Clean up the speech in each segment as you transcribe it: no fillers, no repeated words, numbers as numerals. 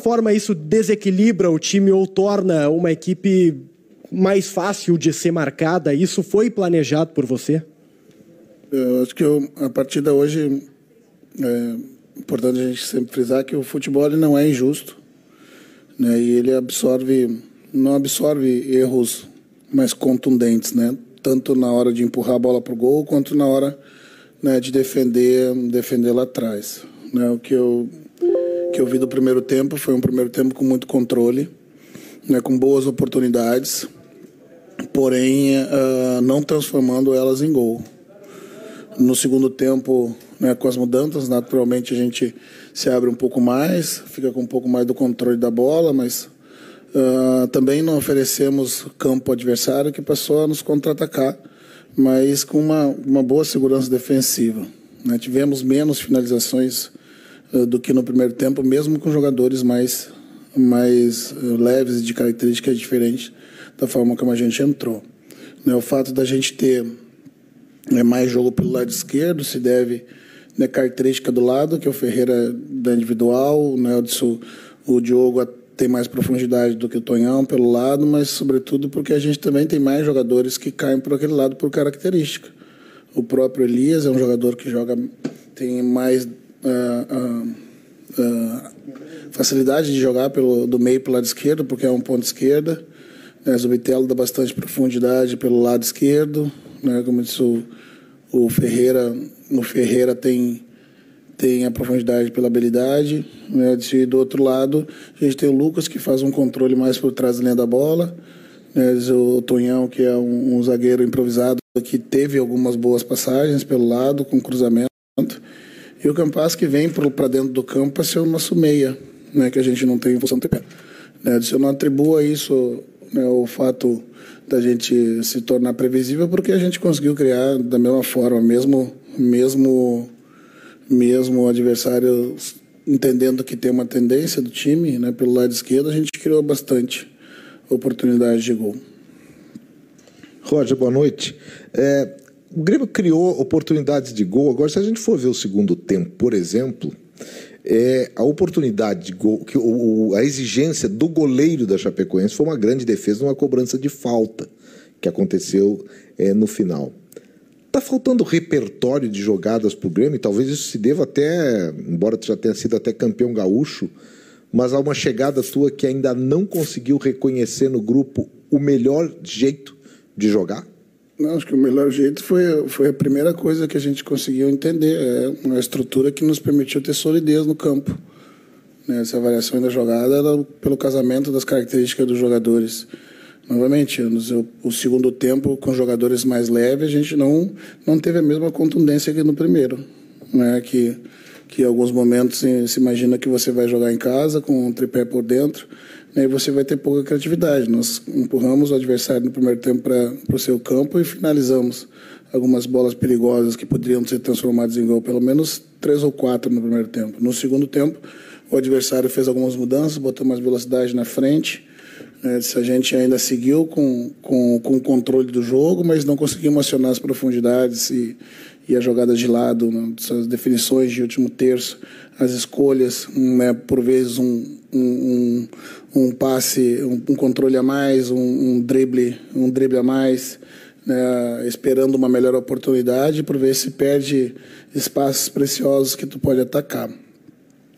forma isso desequilibra o time ou torna uma equipe mais fácil de ser marcada? Isso foi planejado por você? Eu acho que a partida hoje, é importante a gente sempre frisar que o futebol ele não é injusto, né? E ele não absorve erros mais contundentes, né? Tanto na hora de empurrar a bola para o gol, quanto na hora, né, de defender lá atrás, né? O que eu vi do primeiro tempo foi um primeiro tempo com muito controle, né, com boas oportunidades, porém não transformando elas em gol. No segundo tempo, né, com as mudanças, naturalmente a gente se abre um pouco mais, fica com um pouco mais do controle da bola, mas também não oferecemos campo ao adversário, que passou a nos contra-atacar, mas com uma boa segurança defensiva, né? Tivemos menos finalizações do que no primeiro tempo, mesmo com jogadores mais leves e de características diferentes da forma como a gente entrou, né? O fato da gente ter mais jogo pelo lado esquerdo se deve, né, característica do lado, que é o Ferreira da individual, né, o Diogo tem mais profundidade do que o Tonhão pelo lado, mas sobretudo porque a gente também tem mais jogadores que caem por aquele lado por característica. O próprio Elias é um jogador que tem mais facilidade de jogar do meio para o lado esquerdo, porque é um ponto esquerda. Zubitello dá bastante profundidade pelo lado esquerdo, né? Como eu disse, o Ferreira tem a profundidade pela habilidade, né? E do outro lado a gente tem o Lucas, que faz um controle mais por trás da linha da bola, né? O Tonhão, que é um zagueiro improvisado, que teve algumas boas passagens pelo lado com cruzamento, e o Campas, que vem para dentro do campo para ser o nosso meia, né? Que a gente não tem em função do TP, né? Eu não atribuo a isso, né, o fato da gente se tornar previsível, porque a gente conseguiu criar da mesma forma, mesmo o adversário entendendo que tem uma tendência do time, né, pelo lado esquerdo, a gente criou bastante oportunidade de gol. Roger, boa noite. O Grêmio criou oportunidades de gol. Agora, se a gente for ver o segundo tempo, por exemplo, a oportunidade de gol, a exigência do goleiro da Chapecoense foi uma grande defesa numa cobrança de falta que aconteceu no final. Está faltando repertório de jogadas para o Grêmio, talvez isso se deva até, embora já tenha sido até campeão gaúcho, mas há uma chegada tua que ainda não conseguiu reconhecer no grupo o melhor jeito de jogar? Não, acho que o melhor jeito foi a primeira coisa que a gente conseguiu entender, uma estrutura que nos permitiu ter solidez no campo, né? Essa avaliação da jogada era pelo casamento das características dos jogadores. Novamente, o segundo tempo com jogadores mais leves, a gente não teve a mesma contundência que no primeiro, né? Que em alguns momentos se imagina que você vai jogar em casa com um tripé por dentro, né, e você vai ter pouca criatividade. Nós empurramos o adversário no primeiro tempo para o seu campo e finalizamos algumas bolas perigosas que poderiam ser transformadas em gol, pelo menos 3 ou 4 no primeiro tempo. No segundo tempo, o adversário fez algumas mudanças, botou mais velocidade na frente. A gente ainda seguiu com o controle do jogo, mas não conseguimos acionar as profundidades e as jogadas de lado, né, as definições de último terço, as escolhas, né, por vezes um passe, um controle a mais, um drible a mais, né, esperando uma melhor oportunidade, por vezes se perde espaços preciosos que tu pode atacar.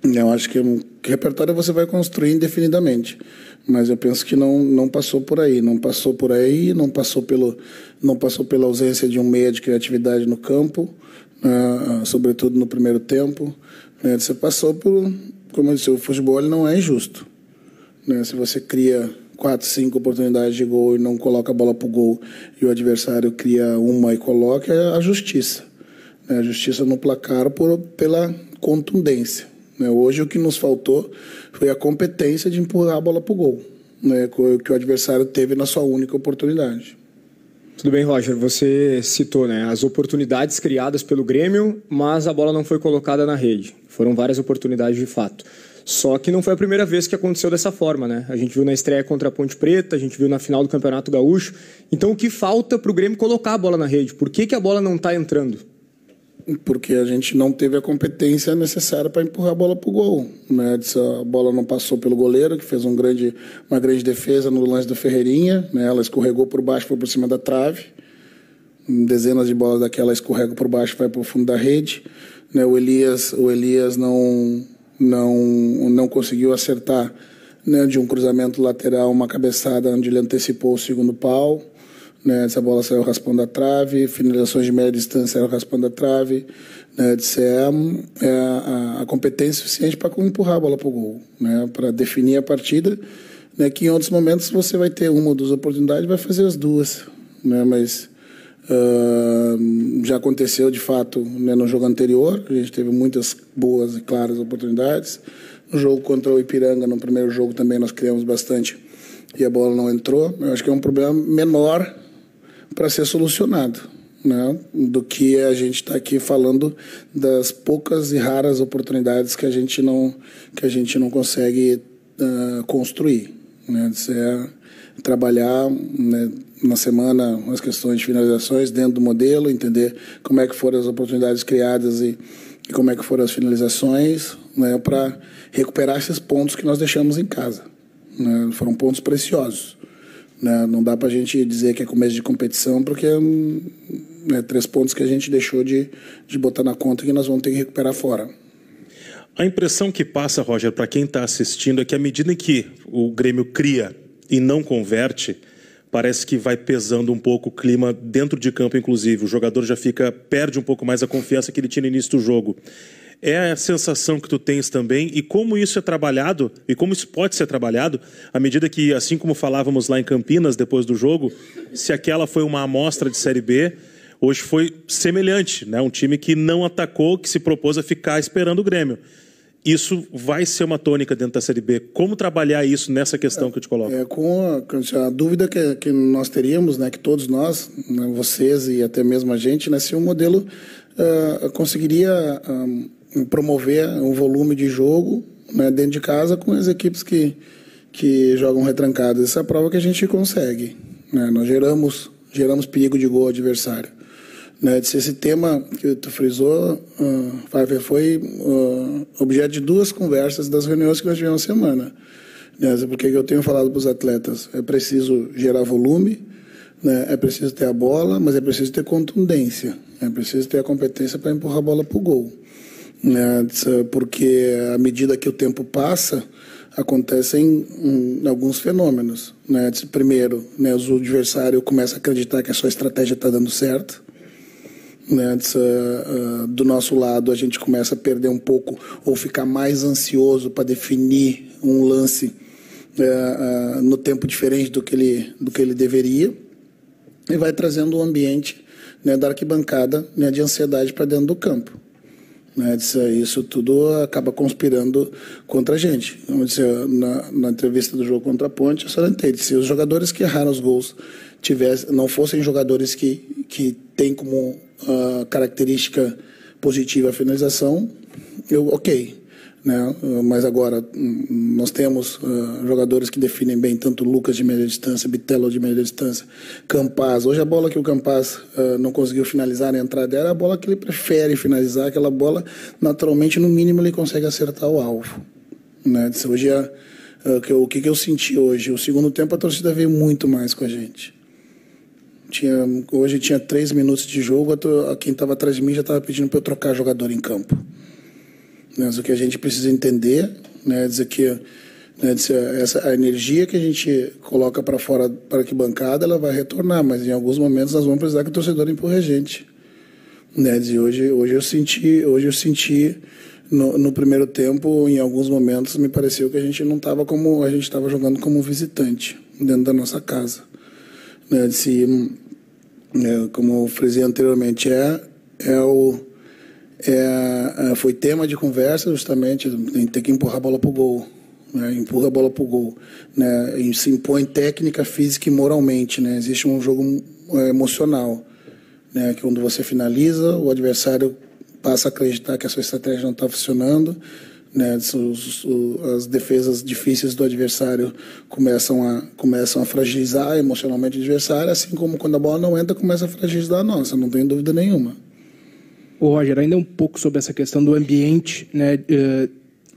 Eu acho que repertório você vai construir indefinidamente, mas eu penso que não passou por aí, não passou pela ausência de um meia de criatividade no campo, sobretudo no primeiro tempo, né? Você passou por, como eu disse, o futebol ele não é injusto, né? Se você cria 4, 5 oportunidades de gol e não coloca a bola para o gol e o adversário cria uma e coloca, é a justiça, né? A justiça no placar pela contundência. Hoje o que nos faltou foi a competência de empurrar a bola para o gol, né, que o adversário teve na sua única oportunidade. Tudo bem, Roger, você citou, né, as oportunidades criadas pelo Grêmio, mas a bola não foi colocada na rede. Foram várias oportunidades de fato. Só que não foi a primeira vez que aconteceu dessa forma, né? A gente viu na estreia contra a Ponte Preta, a gente viu na final do Campeonato Gaúcho. Então o que falta para o Grêmio colocar a bola na rede? Por que a bola não está entrando? porque a gente não teve a competência necessária para empurrar a bola para o gol, né? A bola não passou pelo goleiro, que fez uma grande defesa no lance do Ferreirinha, né? Ela escorregou por baixo, foi por cima da trave. Dezenas de bolas daquela escorregam por baixo, vai para o fundo da rede, né? O Elias não conseguiu acertar, né, de um cruzamento lateral, uma cabeçada onde ele antecipou o segundo pau, né? Essa bola saiu raspando a trave, finalizações de média distância saiu raspando a trave, né? A competência suficiente para empurrar a bola para o gol, né? Para definir a partida, né? Que em outros momentos você vai ter uma ou duas oportunidades, vai fazer as duas, né? Mas já aconteceu de fato, né, no jogo anterior, a gente teve muitas boas e claras oportunidades. No jogo contra o Ipiranga, no primeiro jogo também nós criamos bastante e a bola não entrou. Eu acho que é um problema menor para ser solucionado, né, do que a gente está aqui falando das poucas e raras oportunidades que a gente não consegue construir, né. Isso é trabalhar, né, na semana as questões de finalizações dentro do modelo, entender como é que foram as oportunidades criadas e como é que foram as finalizações, né, para recuperar esses pontos que nós deixamos em casa, né. Foram pontos preciosos, né. Não dá para a gente dizer que é começo de competição, porque é 3 pontos que a gente deixou de botar na conta que nós vamos ter que recuperar fora. A impressão que passa, Roger, para quem está assistindo, é que à medida em que o Grêmio cria e não converte, parece que vai pesando um pouco o clima dentro de campo, inclusive. O jogador já perde um pouco mais a confiança que ele tinha no início do jogo. É a sensação que tu tens também, e como isso é trabalhado, e como isso pode ser trabalhado, à medida que, assim como falávamos lá em Campinas, depois do jogo, se aquela foi uma amostra de Série B, hoje foi semelhante, né? Um time que não atacou, que se propôs a ficar esperando o Grêmio. Isso vai ser uma tônica dentro da Série B. Como trabalhar isso nessa questão que eu te coloco? Com a dúvida que nós teríamos, né, que todos nós, né, vocês e até mesmo a gente, né, se o modelo conseguiria promover um volume de jogo, né, dentro de casa com as equipes que jogam retrancadas. Essa é a prova que a gente consegue, né? Nós geramos perigo de gol ao adversário. Né, esse tema que tu frisou, foi objeto de 2 conversas das reuniões que nós tivemos na semana. Né, porque eu tenho falado para os atletas, é preciso gerar volume, né, é preciso ter a bola, mas é preciso ter contundência, é preciso ter a competência para empurrar a bola para o gol. Né, porque à medida que o tempo passa, acontecem alguns fenômenos. Né, primeiro, né, o adversário começa a acreditar que a sua estratégia está dando certo. Né, do nosso lado, a gente começa a perder um pouco ou ficar mais ansioso para definir um lance no tempo diferente do que ele deveria, e vai trazendo um ambiente, né, da arquibancada, né, de ansiedade para dentro do campo. Né, isso tudo acaba conspirando contra a gente. Na entrevista do jogo contra a Ponte, eu salientei, se os jogadores que erraram os gols não fossem jogadores que têm como característica positiva a finalização, ok. Né? Mas agora nós temos jogadores que definem bem, tanto Lucas de média distância, Bitelo de média distância, Campaz. Hoje a bola que o Campaz não conseguiu finalizar na entrada era a bola que ele prefere finalizar, aquela bola naturalmente, no mínimo, ele consegue acertar o alvo. Né? Hoje o que eu senti hoje? O segundo tempo a torcida veio muito mais com a gente. Hoje tinha 3 minutos de jogo, quem estava atrás de mim já estava pedindo para eu trocar jogador em campo. Mas o que a gente precisa entender, né, dizer que, né, a energia que a gente coloca para fora, para a arquibancada, ela vai retornar, mas em alguns momentos nós vamos precisar que o torcedor empurre a gente. Né, hoje eu senti no primeiro tempo, em alguns momentos, me pareceu que a gente não estava como a gente estava jogando como visitante dentro da nossa casa. Né, como eu frisei anteriormente, foi tema de conversa justamente, tem que empurrar a bola para o gol, né? Empurra a bola para o gol, né? E se impõe técnica, física e moralmente, né? Existe um jogo emocional, né? Que quando você finaliza, o adversário passa a acreditar que a sua estratégia não está funcionando, né? As defesas difíceis do adversário começam a fragilizar emocionalmente o adversário, assim como quando a bola não entra, começa a fragilizar a nossa, não tem dúvida nenhuma. Ô Roger, ainda um pouco sobre essa questão do ambiente, né?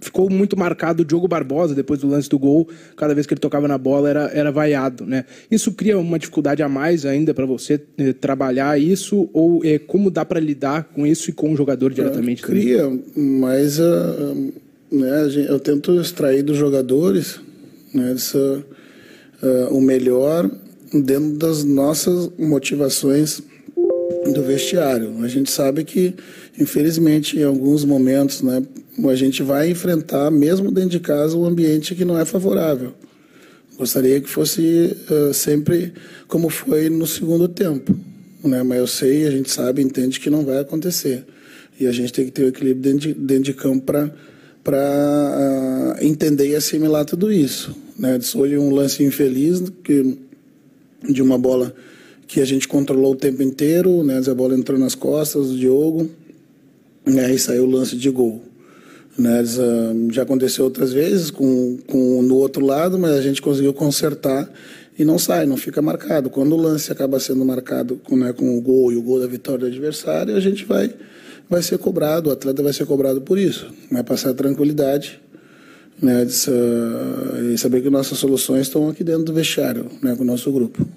Ficou muito marcado o Diogo Barbosa, depois do lance do gol, cada vez que ele tocava na bola era vaiado, né? Isso cria uma dificuldade a mais ainda para você trabalhar isso, ou como dá para lidar com isso e com o jogador diretamente? Cria, mas né, eu tento extrair dos jogadores, né, o melhor dentro das nossas motivações do vestiário. A gente sabe que, infelizmente, em alguns momentos, né, a gente vai enfrentar, mesmo dentro de casa, um ambiente que não é favorável. Gostaria que fosse sempre como foi no segundo tempo, né? Mas eu sei, a gente sabe, entende que não vai acontecer. E a gente tem que ter o equilíbrio dentro de campo para entender e assimilar tudo isso, né? Foi um lance infeliz de uma bola que a gente controlou o tempo inteiro, né? A bola entrou nas costas do Diogo, né? E saiu o lance de gol. Né? Já aconteceu outras vezes no outro lado, mas a gente conseguiu consertar e não sai, não fica marcado. Quando o lance acaba sendo marcado com o gol e o gol da vitória do adversário, a gente vai ser cobrado, o atleta vai ser cobrado por isso. Vai passar tranquilidade, né? E saber que nossas soluções estão aqui dentro do vestiário, né? Com o nosso grupo.